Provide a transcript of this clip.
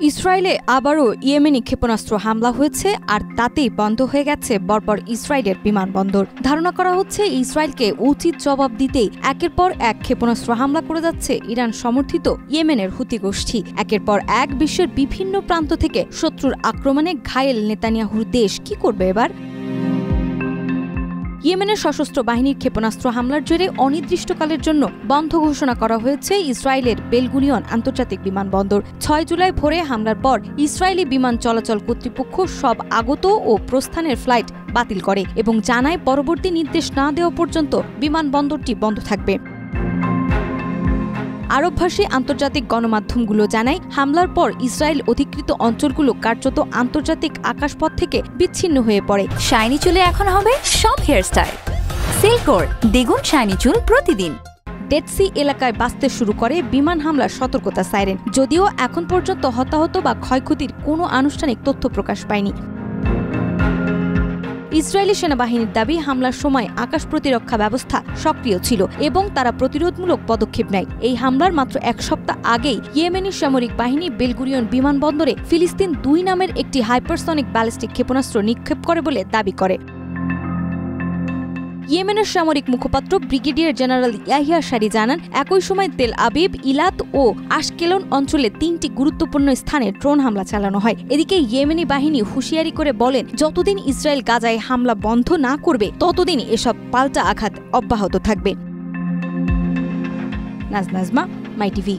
ইসরায়েলে আবারও ইয়েমেনি ক্ষেপণাস্ত্র হামলা হয়েছে আর তাতেই বন্ধ হয়ে গেছে বর্বর ইসরায়েলের বিমানবন্দর। ধারণা করা হচ্ছে ইসরায়েলকে উচিত জবাব দিতেই একের পর এক ক্ষেপণাস্ত্র হামলা করে যাচ্ছে ইরান সমর্থিত ইয়েমেনের হুতি গোষ্ঠী। একের পর এক বিশ্বের বিভিন্ন প্রান্ত থেকে শত্রুর আক্রমণে ঘায়েল নেতানিয়াহুর দেশ কি করবে এবার? ইয়েমেনের সশস্ত্র বাহিনীর ক্ষেপণাস্ত্র হামলার জেরে অনির্দিষ্টকালের জন্য বন্ধ ঘোষণা করা হয়েছে ইসরায়েলের বেলগুরিয়ন আন্তর্জাতিক বিমানবন্দর। ৬ জুলাই ভোরে হামলার পর ইসরায়েলি বিমান চলাচল কর্তৃপক্ষ সব আগত ও প্রস্থানের ফ্লাইট বাতিল করে এবং জানায় পরবর্তী নির্দেশ না দেওয়া পর্যন্ত বিমানবন্দরটি বন্ধ থাকবে। আরবভাষী আন্তর্জাতিক গণমাধ্যমগুলো জানায়, হামলার পর ইসরায়েল অধিকৃত অঞ্চলগুলো কার্যত আন্তর্জাতিক আকাশপথ থেকে বিচ্ছিন্ন হয়ে পড়ে। শাইনি চুলে এখন হবে সব হেয়ারস্টাইল। সিল্কোর দ্বিগুণ শাইনি চুল প্রতিদিন। ডেড সি এলাকায় বাজতে শুরু করে বিমান হামলার সতর্কতা সাইরেন, যদিও এখন পর্যন্ত হতাহত বা ক্ষয়ক্ষতির কোনো আনুষ্ঠানিক তথ্য প্রকাশ পায়নি। ইসরায়েলি সেনাবাহিনীর দাবি, হামলার সময় আকাশ প্রতিরক্ষা ব্যবস্থা সক্রিয় ছিল এবং তারা প্রতিরোধমূলক পদক্ষেপ নেয়। এই হামলার মাত্র এক সপ্তাহ আগেই ইয়েমেনি সামরিক বাহিনী বেলগুরিয়ন বিমানবন্দরে ফিলিস্তিন ২ নামের একটি হাইপারসনিক ব্যালিস্টিক ক্ষেপণাস্ত্র নিক্ষেপ করে বলে দাবি করে। ইয়েমেনের সামরিক মুখপাত্র ব্রিগেডিয়ার জেনারেল ইয়াহিয়া সারি জানান, একই সময় তেল আবিব, ইলাত ও আশকেলন অঞ্চলে ৩টি গুরুত্বপূর্ণ স্থানে ড্রোন হামলা চালানো হয়। এদিকে ইয়েমেনি বাহিনী হুঁশিয়ারি করে বলেন, যতদিন ইসরায়েল গাজায় হামলা বন্ধ না করবে ততদিন এসব পাল্টা আঘাত অব্যাহত থাকবে। নাজমা, মাই টিভি।